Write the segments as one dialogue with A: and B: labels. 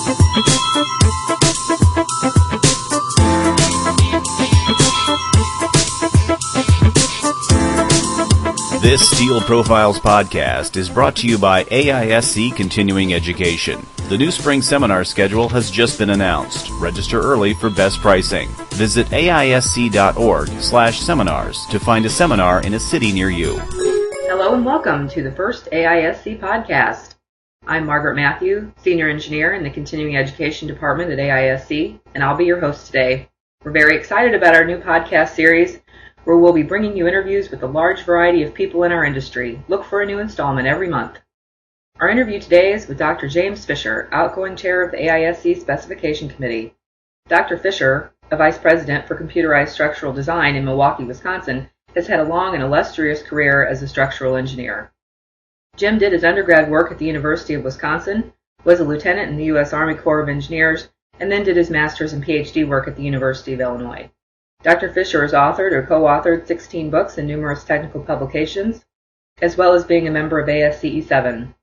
A: This Steel Profiles podcast is brought to you by AISC Continuing Education. The new spring seminar schedule has just been announced. Register early for best pricing. Visit aisc.org/seminars to find a seminar in a city near you.
B: Hello and welcome to the first AISC podcast. I'm Margaret Matthew, Senior Engineer in the Continuing Education Department at AISC, and I'll be your host today. We're very excited about our new podcast series, where we'll be bringing you interviews with a large variety of people in our industry. Look for a new installment every month. Our interview today is with Dr. James Fisher, outgoing chair of the AISC Specification Committee. Dr. Fisher, a vice president for computerized structural design in Milwaukee, Wisconsin, has had a long and illustrious career as a structural engineer. Jim did his undergrad work at the University of Wisconsin, was a lieutenant in the U.S. Army Corps of Engineers, and then did his master's and Ph.D. work at the University of Illinois. Dr. Fisher has authored or co-authored 16 books and numerous technical publications, as well as being a member of ASCE 7.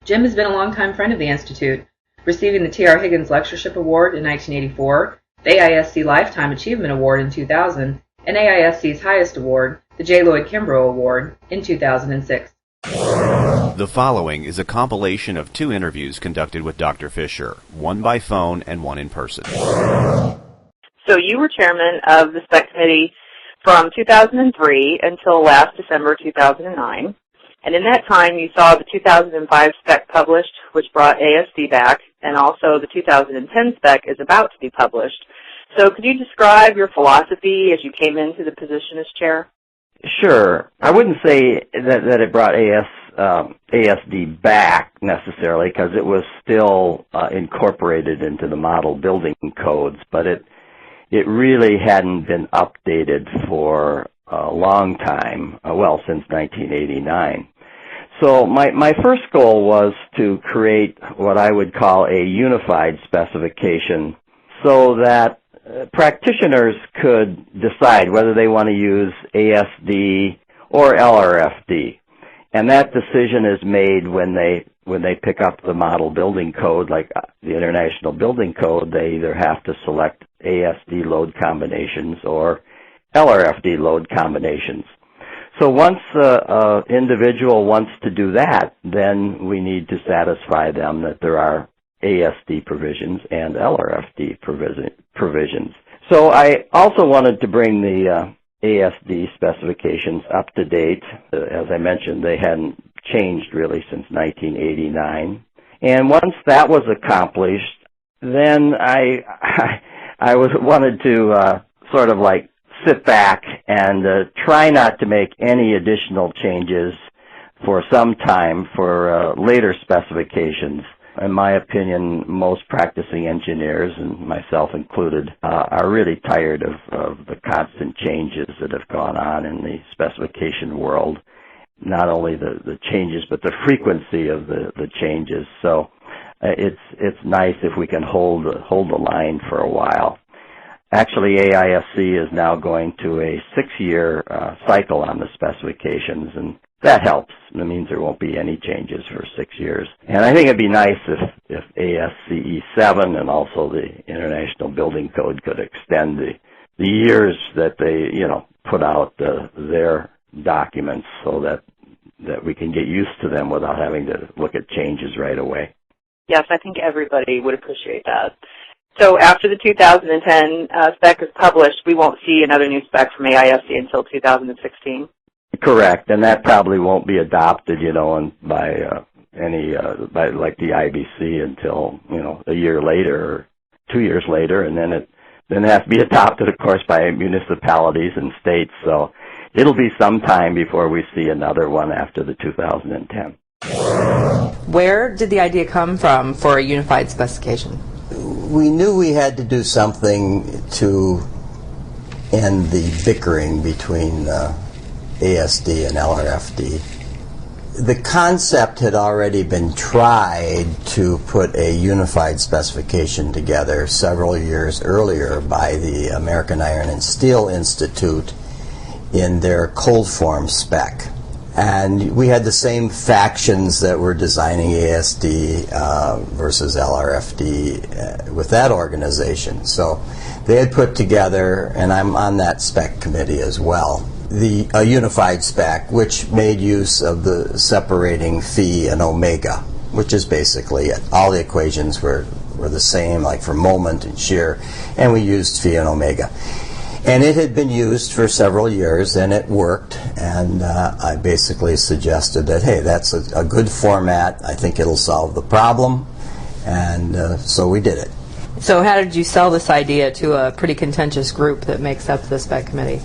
B: Jim has been a longtime friend of the Institute, receiving the T.R. Higgins Lectureship Award in 1984, the AISC Lifetime Achievement Award in 2000, and AISC's highest award, the J. Lloyd Kimbrough Award, in 2006.
A: The following is a compilation of 2 interviews conducted with Dr. Fisher, one by phone and one in person.
C: So you were chairman of the Spec Committee from 2003 until last December 2009. And in that time, you saw the 2005 spec published, which brought ASD back, and also the 2010 spec is about to be published. So could you describe your philosophy as you came into the position as chair?
D: Sure. I wouldn't say that it brought ASD back necessarily, because it was still incorporated into the model building codes, but it really hadn't been updated for a long time, since 1989. So my first goal was to create what I would call a unified specification so that practitioners could decide whether they want to use ASD or LRFD. And that decision is made when they pick up the model building code, like the International Building Code. They either have to select ASD load combinations or LRFD load combinations. So once an individual wants to do that, then we need to satisfy them that there are ASD provisions and LRFD provisions. So I also wanted to bring the ASD specifications up to date. As I mentioned, they hadn't changed really since 1989. And once that was accomplished, then I wanted to sort of like sit back and try not to make any additional changes for some time for later specifications. In my opinion, most practicing engineers, and myself included, are really tired of the constant changes that have gone on in the specification world. Not only the changes, but the frequency of the changes. So it's nice if we can hold the line for a while. Actually, AISC is now going to a 6-year cycle on the specifications, and that helps. It means there won't be any changes for 6 years. And I think it'd be nice if ASCE 7 and also the International Building Code could extend the years that they, put out their documents so that we can get used to them without having to look at changes right away.
C: Yes, I think everybody would appreciate that. So after the 2010 spec is published, we won't see another new spec from AISC until 2016?
D: Correct, and that probably won't be adopted, by like the IBC until, a year later or 2 years later, and then it has to be adopted, of course, by municipalities and states. So it'll be some time before we see another one after the 2010.
E: Where did the idea come from for a unified specification?
F: We knew we had to do something to end the bickering between ASD and LRFD. The concept had already been tried to put a unified specification together several years earlier by the American Iron and Steel Institute in their cold form spec. And we had the same factions that were designing ASD versus LRFD with that organization. So they had put together, and I'm on that spec committee as well, a unified spec which made use of the separating phi and omega, which is basically it. All the equations were the same, like for moment and shear, and we used phi and omega. And it had been used for several years, and it worked, and I basically suggested that, hey, that's a good format. I think it'll solve the problem, and so we did it.
E: So how did you sell this idea to a pretty contentious group that makes up the spec committee?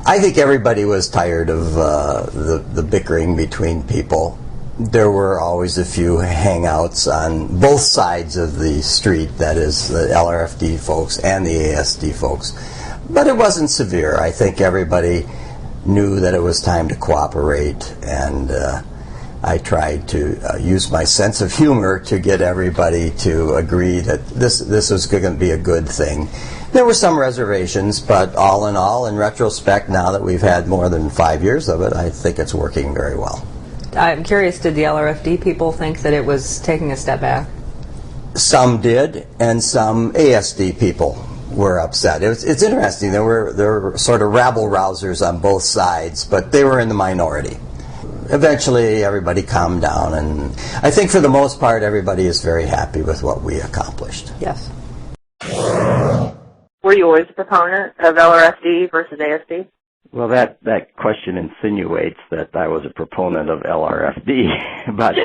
F: I think everybody was tired of the bickering between people. There were always a few hangouts on both sides of the street, that is, the LRFD folks and the ASD folks. But it wasn't severe. I think everybody knew that it was time to cooperate, and I tried to use my sense of humor to get everybody to agree that this was going to be a good thing. There were some reservations, but all in all, in retrospect, now that we've had more than 5 years of it, I think it's working very well.
E: I'm curious, did the LRFD people think that it was taking a step back?
F: Some did, and some ASD people were upset. It's interesting. There were sort of rabble-rousers on both sides, but they were in the minority. Eventually, everybody calmed down, and I think for the most part, everybody is very happy with what we accomplished.
E: Yes.
C: Were you always a proponent of LRFD versus ASD?
D: Well, that question insinuates that I was a proponent of LRFD, but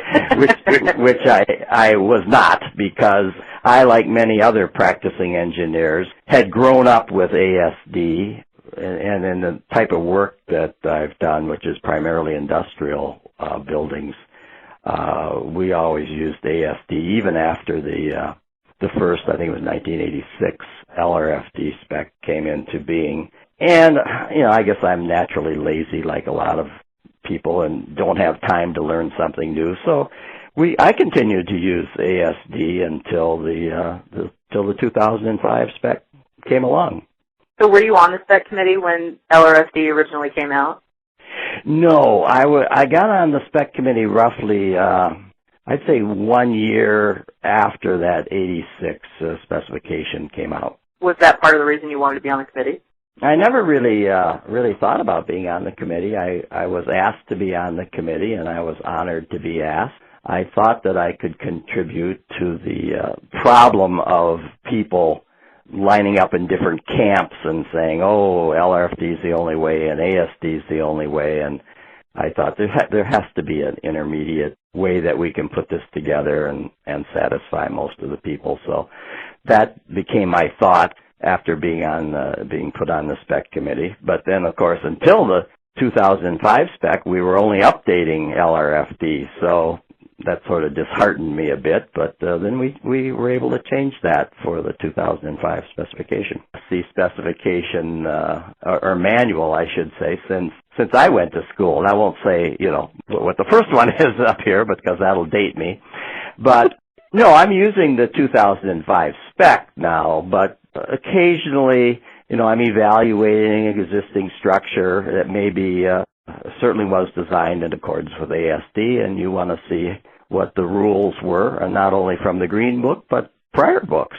D: which I was not, because I, like many other practicing engineers, had grown up with ASD, and in the type of work that I've done, which is primarily industrial buildings, we always used ASD, even after the first, I think it was 1986, LRFD spec came into being. And, I guess I'm naturally lazy like a lot of people and don't have time to learn something new. So I continued to use ASD until the 2005 spec came along.
C: So were you on the spec committee when LRFD originally came out?
D: No, I got on the spec committee roughly, I'd say 1 year after that 86 specification came out.
C: Was that part of the reason you wanted to be on the committee?
D: I never really thought about being on the committee. I was asked to be on the committee, and I was honored to be asked. I thought that I could contribute to the problem of people lining up in different camps and saying, oh, LRFD is the only way and ASD is the only way. And I thought there has to be an intermediate way that we can put this together and satisfy most of the people. So that became my thought after being put on the spec committee. But then, of course, until the 2005 spec, we were only updating LRFD. So that sort of disheartened me a bit, but then we were able to change that for the 2005 specification. The specification, or manual, I should say, since I went to school. And I won't say, what the first one is up here, because that'll date me. But, no, I'm using the 2005 spec now, but occasionally, I'm evaluating existing structure that maybe certainly was designed in accordance with ASD, and you want to see what the rules were, and not only from the Green Book, but prior books.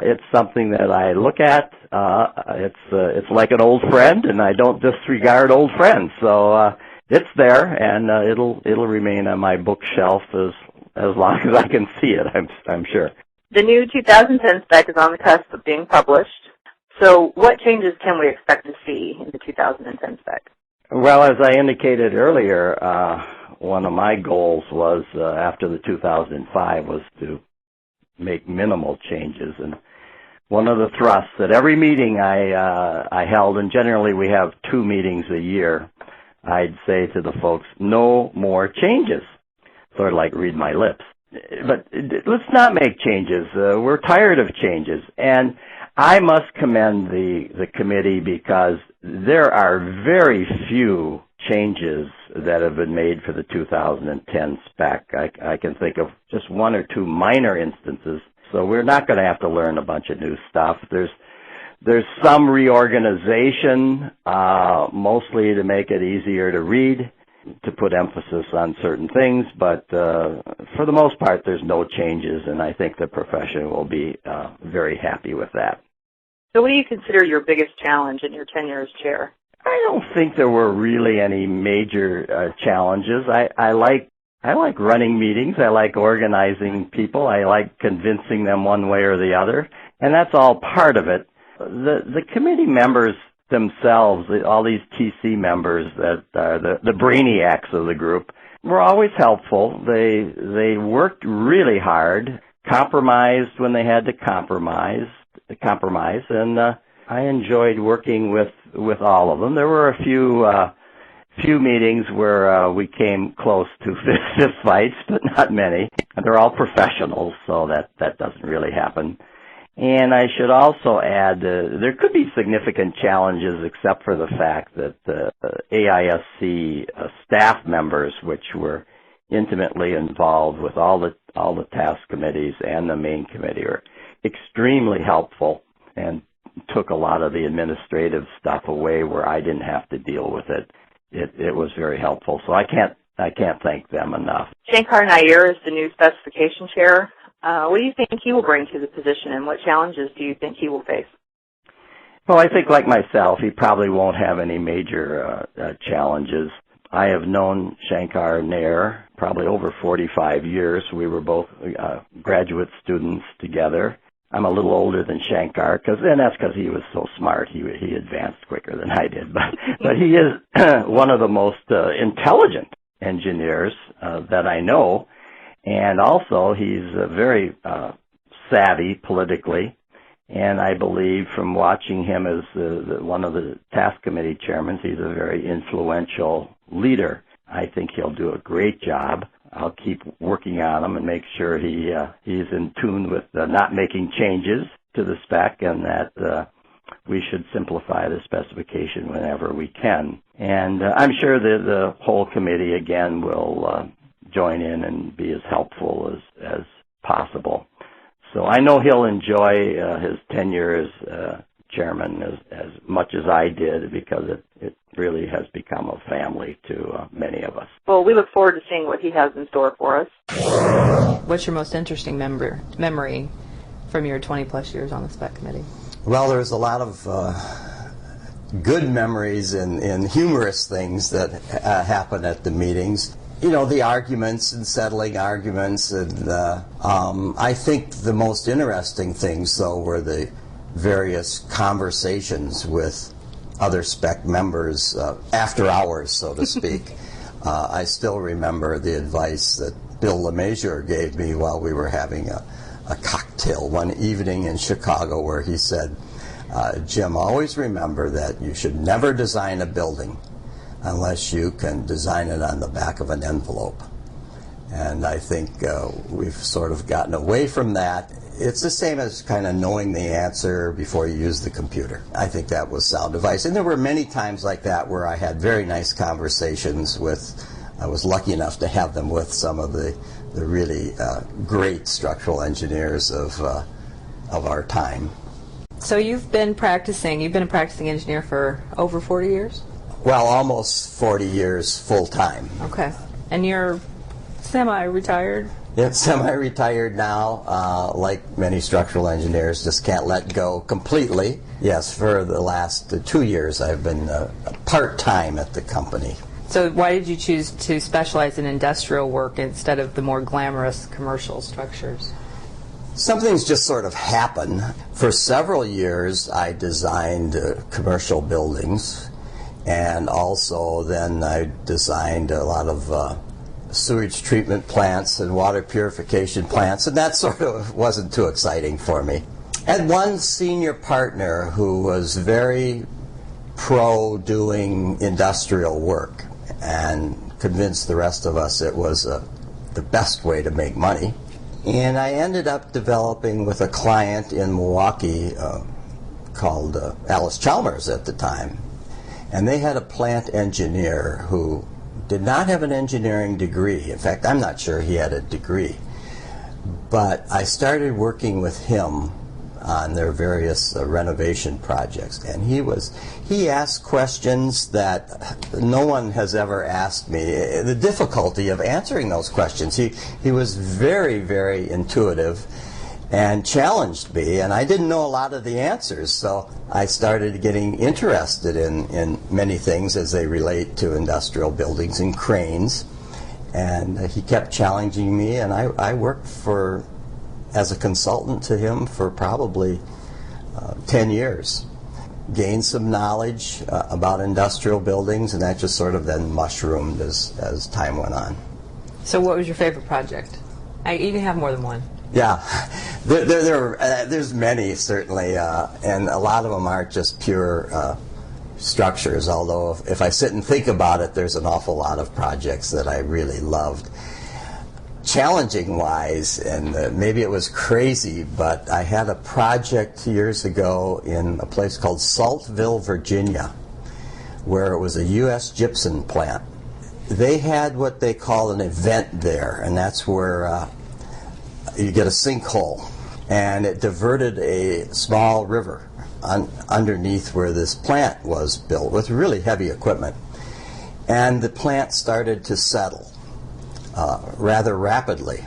D: It's something that I look at. It's like an old friend, and I don't disregard old friends. So it's there, and it'll remain on my bookshelf as long as I can see it, I'm sure.
C: The new 2010 spec is on the cusp of being published. So what changes can we expect to see in the 2010 spec?
D: Well, as I indicated earlier, one of my goals was, after the 2005, was to make minimal changes. And one of the thrusts at every meeting I held, and generally we have 2 meetings a year, I'd say to the folks, no more changes. Sort of like read my lips. But let's not make changes. We're tired of changes. And I must commend the committee, because there are very few changes that have been made for the 2010 spec. I can think of just 1 or 2 minor instances. So we're not going to have to learn a bunch of new stuff. There's some reorganization, mostly to make it easier to read. to put emphasis on certain things, but for the most part, there's no changes, and I think the profession will be very happy with that.
C: So what do you consider your biggest challenge in your tenure as chair?
D: I don't think there were really any major challenges. I like running meetings. I like organizing people. I like convincing them one way or the other, and that's all part of it. The committee members themselves, all these TC members that are the brainiacs of the group, were always helpful. They worked really hard, compromised when they had to compromise, and I enjoyed working with all of them. There were a few meetings where we came close to fist fights, but not many. They're all professionals, so that doesn't really happen. And I should also add, there could be significant challenges except for the fact that the AISC staff members, which were intimately involved with all the task committees and the main committee, are extremely helpful and took a lot of the administrative stuff away where I didn't have to deal with it. It was very helpful. So I can't thank them enough.
C: Shankar Nair is the new Specification Chair. What do you think he will bring to the position, and what challenges do you think he will face?
D: Well, I think like myself, he probably won't have any major challenges. I have known Shankar Nair probably over 45 years. We were both graduate students together. I'm a little older than Shankar, and that's because he was so smart. He advanced quicker than I did. But he is one of the most intelligent engineers that I know. And also, he's very savvy politically, and I believe from watching him as one of the task committee chairmen, he's a very influential leader. I think he'll do a great job. I'll keep working on him and make sure he's in tune with not making changes to the spec, and that we should simplify the specification whenever we can. And I'm sure that the whole committee, again, will join in and be as helpful as possible. So I know he'll enjoy his tenure as chairman as much as I did, because it really has become a family to many of us.
C: Well, we look forward to seeing what he has in store for us.
E: What's your most interesting memory from your 20-plus years on the spec committee?
F: Well, there's a lot of good memories and humorous things that happen at the meetings. You know, the arguments and settling arguments, and I think the most interesting things, though, were the various conversations with other spec members after hours, so to speak. I still remember the advice that Bill LeMessurier gave me while we were having a cocktail one evening in Chicago, where he said, Jim, always remember that you should never design a building unless you can design it on the back of an envelope. And I think we've sort of gotten away from that. It's the same as kind of knowing the answer before you use the computer. I think that was sound advice. And there were many times like that where I had very nice conversations I was lucky enough to have them with some of the really great structural engineers of our time.
E: So you've been a practicing engineer for over 40 years?
F: Well, almost 40 years full-time.
E: Okay. And you're semi-retired?
F: Yeah, semi-retired now. Like many structural engineers, just can't let go completely. Yes, for the last 2 years I've been part-time at the company.
E: So why did you choose to specialize in industrial work instead of the more glamorous commercial structures?
F: Some things just sort of happen. For several years I designed commercial buildings. And also then I designed a lot of sewage treatment plants and water purification plants, and that sort of wasn't too exciting for me. I had one senior partner who was very pro doing industrial work and convinced the rest of us it was the best way to make money. And I ended up developing with a client in Milwaukee called Alice Chalmers at the time. And they had a plant engineer who did not have an engineering degree. In fact, I'm not sure he had a degree. But I started working with him on their various renovation projects. And he asked questions that no one has ever asked me. The difficulty of answering those questions. He was very, very intuitive and challenged me, and I didn't know a lot of the answers, so I started getting interested in many things as they relate to industrial buildings and cranes. And he kept challenging me, and I worked as a consultant to him for probably 10 years. Gained some knowledge about industrial buildings, and that just sort of then mushroomed as time went on.
E: So what was your favorite project? You can have more than one.
F: Yeah, there's many, certainly, and a lot of them aren't just pure structures, although if I sit and think about it, there's an awful lot of projects that I really loved. Challenging-wise, and maybe it was crazy, but I had a project years ago in a place called Saltville, Virginia, where it was a U.S. gypsum plant. They had what they call an event there, and that's where you get a sinkhole, and it diverted a small river underneath where this plant was built with really heavy equipment. And the plant started to settle rather rapidly.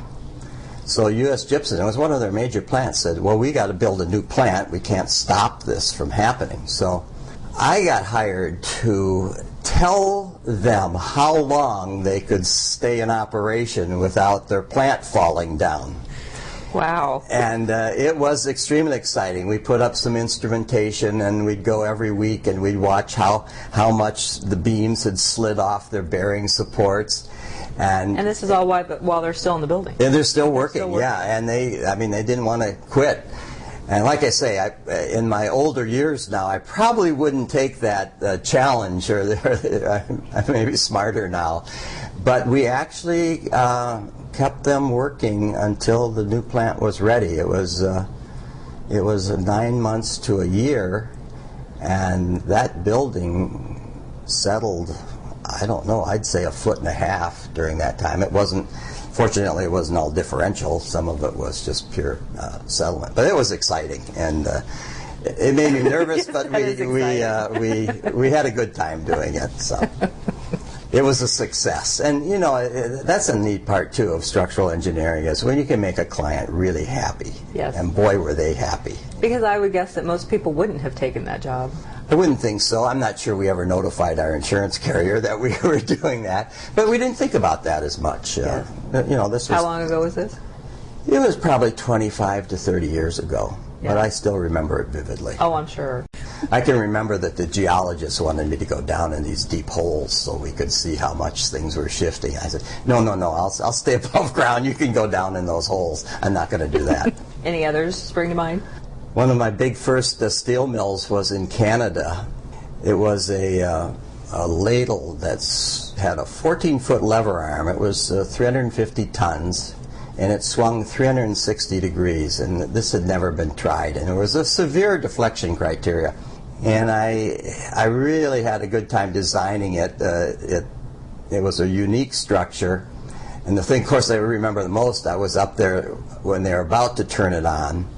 F: So U.S. Gypsum, it was one of their major plants, said, well, we got to build a new plant. We can't stop this from happening. So I got hired to tell them how long they could stay in operation without their plant falling down.
E: Wow.
F: And it was extremely exciting. We put up some instrumentation, and we'd go every week and we'd watch how much the beams had slid off their bearing supports. And
E: this is all while they're still in the building.
F: And they're still working, yeah. And they didn't want to quit. And like I say, in my older years now, I probably wouldn't take that challenge, or I may be smarter now. But we actually kept them working until the new plant was ready. It was 9 months to a year, and that building settled, I don't know, I'd say 1.5 feet during that time. Fortunately, it wasn't all differential. Some of it was just pure settlement. But it was exciting, and it made me nervous, but we had a good time doing it. So it was a success. And, that's a neat part, too, of structural engineering, is when you can make a client really happy.
E: Yes.
F: And boy, were they happy.
E: Because I would guess that most people wouldn't have taken that job.
F: I wouldn't think so. I'm not sure we ever notified our insurance carrier that we were doing that. But we didn't think about that as much.
E: Yes.
F: This was,
E: how long ago was this?
F: It was probably 25 to 30 years ago.
E: Yeah.
F: But I still remember it vividly.
E: Oh, I'm sure.
F: I can remember that the geologists wanted me to go down in these deep holes so we could see how much things were shifting. I said, no, I'll stay above ground. You can go down in those holes. I'm not going to do that.
E: Any others spring to mind?
F: One of my big first steel mills was in Canada. It was a ladle that's had a 14-foot lever arm. It was 350 tons, and it swung 360 degrees, and this had never been tried. And it was a severe deflection criteria. And I really had a good time designing it. It was a unique structure. And the thing, of course, I remember the most, I was up there when they were about to turn it on.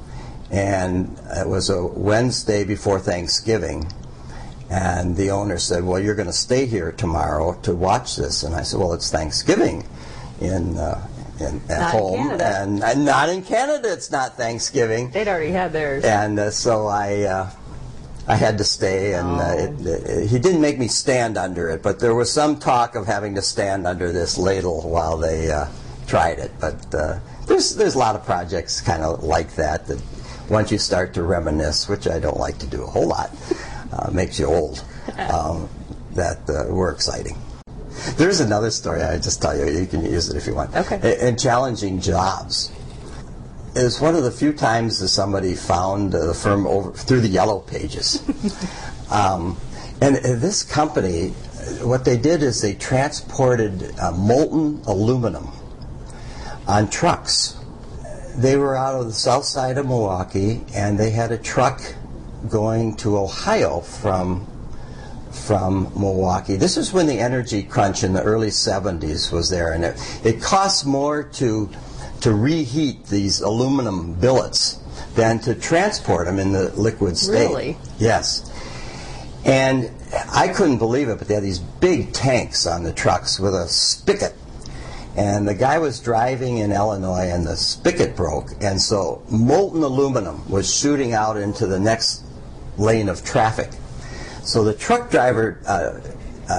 F: And it was a Wednesday before Thanksgiving, and the owner said, well, you're going to stay here tomorrow to watch this. And I said, well, it's Thanksgiving at home. And not in Canada, it's not Thanksgiving.
E: They'd already had theirs.
F: And so I had to stay, and he didn't make me stand under it, but there was some talk of having to stand under this ladle while they tried it. But there's a lot of projects kind of like that once you start to reminisce, which I don't like to do a whole lot, makes you old, that were exciting. There's another story I just tell you. You can use it if you want.
E: Okay.
F: In challenging jobs. It was one of the few times that somebody found the firm through the yellow pages. And this company, what they did is they transported molten aluminum on trucks. They were out of the south side of Milwaukee, and they had a truck going to Ohio from Milwaukee. This is when the energy crunch in the early 70s was there, and it costs more to reheat these aluminum billets than to transport them in the liquid state.
E: Really?
F: Yes. And I couldn't believe it, but they had these big tanks on the trucks with a spigot. And the guy was driving in Illinois, and the spigot broke, and so molten aluminum was shooting out into the next lane of traffic. So the truck driver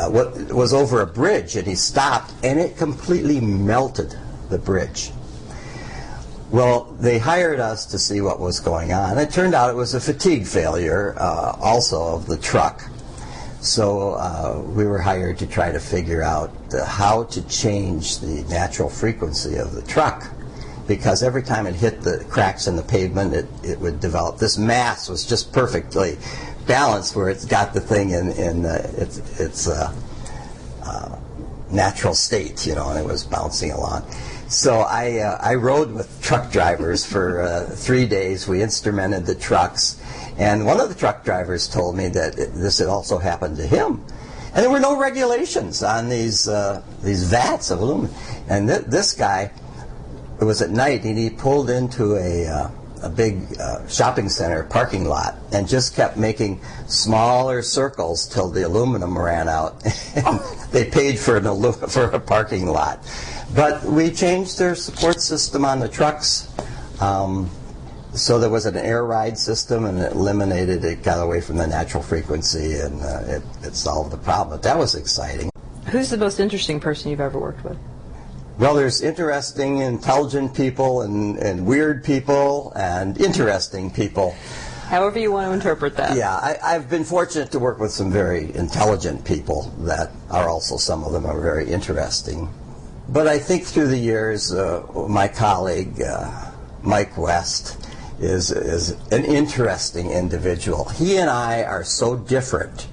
F: was over a bridge, and he stopped, and it completely melted the bridge. Well, they hired us to see what was going on. It turned out it was a fatigue failure also of the truck. So we were hired to try to figure out how to change the natural frequency of the truck, because every time it hit the cracks in the pavement, it would develop. This mass was just perfectly balanced where it's got the thing in its natural state, and it was bouncing along. So I rode with truck drivers for 3 days. We instrumented the trucks. And one of the truck drivers told me that this had also happened to him. And there were no regulations on these vats of aluminum. And this guy, it was at night, and he pulled into a big shopping center parking lot and just kept making smaller circles till the aluminum ran out. They paid for a parking lot. But we changed their support system on the trucks. So there was an air ride system, and it got away from the natural frequency, and it solved the problem. But that was exciting.
E: Who's the most interesting person you've ever worked with?
F: Well, there's interesting, intelligent people, and weird people, and interesting people.
E: However you want to interpret that.
F: Yeah, I've been fortunate to work with some very intelligent people that are also, some of them are very interesting. But I think through the years, my colleague, Mike West, is an interesting individual. He and I are so different,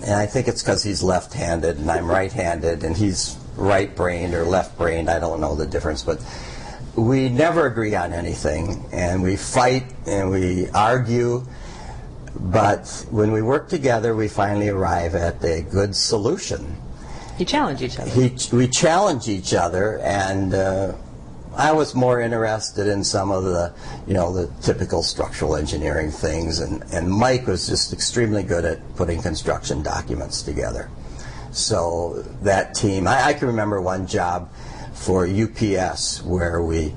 F: and I think it's because he's left-handed and I'm right-handed, and he's right-brained or left-brained. I don't know the difference, but we never agree on anything, and we fight and we argue, but when we work together, we finally arrive at a good solution.
E: You challenge each other.
F: We challenge each other, and I was more interested in some of the typical structural engineering things, and Mike was just extremely good at putting construction documents together. So that team, I can remember one job for UPS where we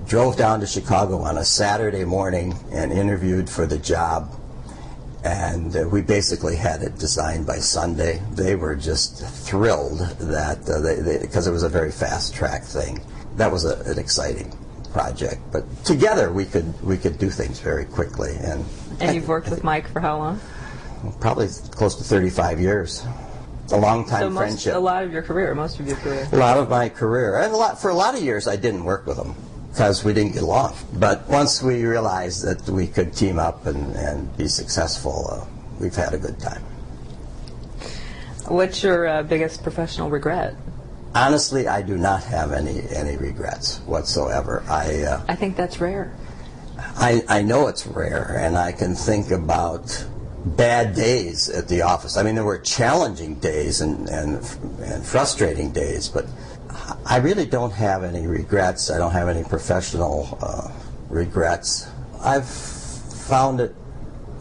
F: drove down to Chicago on a Saturday morning and interviewed for the job, and we basically had it designed by Sunday. They were just thrilled that because it was a very fast track thing. That was an exciting project, but together we could do things very quickly. And
E: you've worked with Mike for how long?
F: Probably close to 35 years. A long time friendship.
E: A lot of your career, most of your career.
F: A lot of my career, and for a lot of years I didn't work with him because we didn't get along. But once we realized that we could team up and be successful, we've had a good time.
E: What's your biggest professional regret?
F: Honestly, I do not have any regrets whatsoever.
E: I think that's rare.
F: I know it's rare, and I can think about bad days at the office. I mean, there were challenging days and frustrating days, but I really don't have any regrets. I don't have any professional regrets. I've found it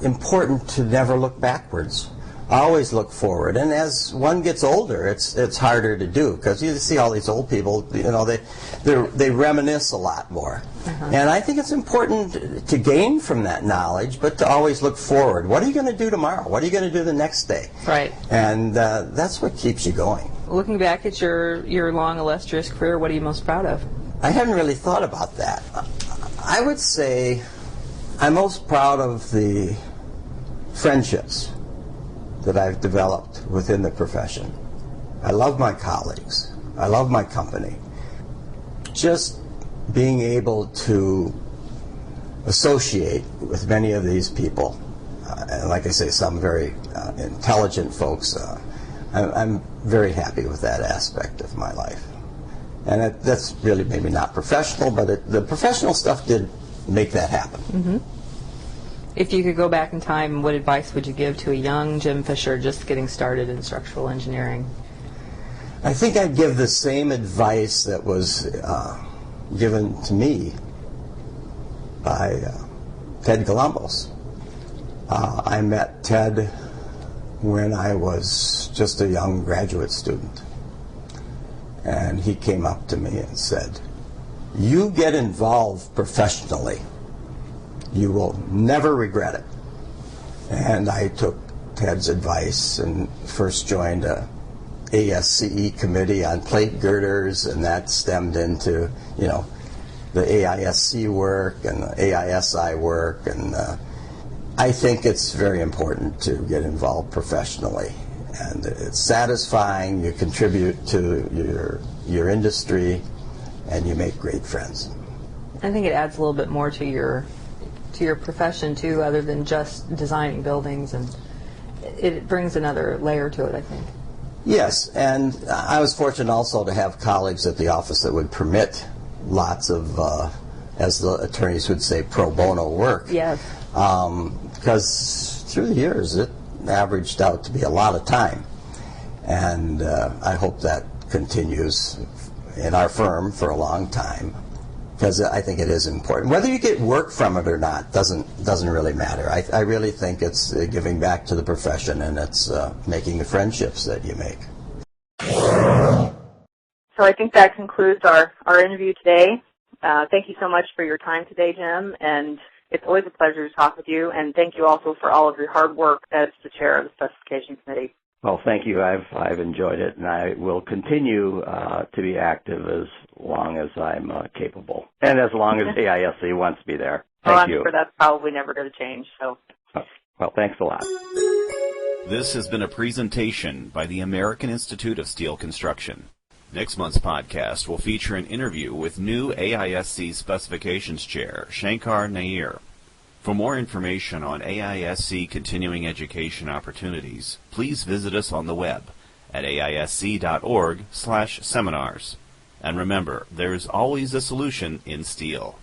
F: important to never look backwards. Always look forward, and as one gets older, it's harder to do because you see all these old people. They reminisce a lot more, and I think it's important to gain from that knowledge, but to always look forward. What are you going to do tomorrow? What are you going to do the next day?
E: Right.
F: And that's what keeps you going.
E: Looking back at your long, illustrious career, what are you most proud of?
F: I haven't really thought about that. I would say I'm most proud of the friendships that I've developed within the profession. I love my colleagues. I love my company. Just being able to associate with many of these people, and like I say, some very intelligent folks, I'm very happy with that aspect of my life. And that's really maybe not professional, but the professional stuff did make that happen.
E: Mm-hmm. If you could go back in time, what advice would you give to a young Jim Fisher just getting started in structural engineering?
F: I think I'd give the same advice that was given to me by Ted Columbus. I met Ted when I was just a young graduate student. And he came up to me and said, "You get involved professionally. You will never regret it." And I took Ted's advice and first joined a AISC committee on plate girders, and that stemmed into, the AISC work and the AISI work, and I think it's very important to get involved professionally, and it's satisfying. You contribute to your industry, and you make great friends.
E: I think it adds a little bit more to your profession too, other than just designing buildings, and it brings another layer to it, I think.
F: Yes, and I was fortunate also to have colleagues at the office that would permit lots of, as the attorneys would say, pro bono work.
E: Yes.
F: Because through the years it averaged out to be a lot of time. And I hope that continues in our firm for a long time, because I think it is important. Whether you get work from it or not doesn't really matter. I really think it's giving back to the profession, and it's making the friendships that you make.
C: So I think that concludes our interview today. Thank you so much for your time today, Jim, and it's always a pleasure to talk with you, and thank you also for all of your hard work as the chair of the Specification Committee.
D: Well, thank you. I've enjoyed it, and I will continue to be active as long as I'm capable, and as long as AISC wants me there. Thank you.
C: I'm sure that's probably never going to change. So,
D: well, thanks a lot.
A: This has been a presentation by the American Institute of Steel Construction. Next month's podcast will feature an interview with new AISC Specifications Chair, Shankar Nair. For more information on AISC continuing education opportunities, please visit us on the web at aisc.org/seminars. And remember, there is always a solution in steel.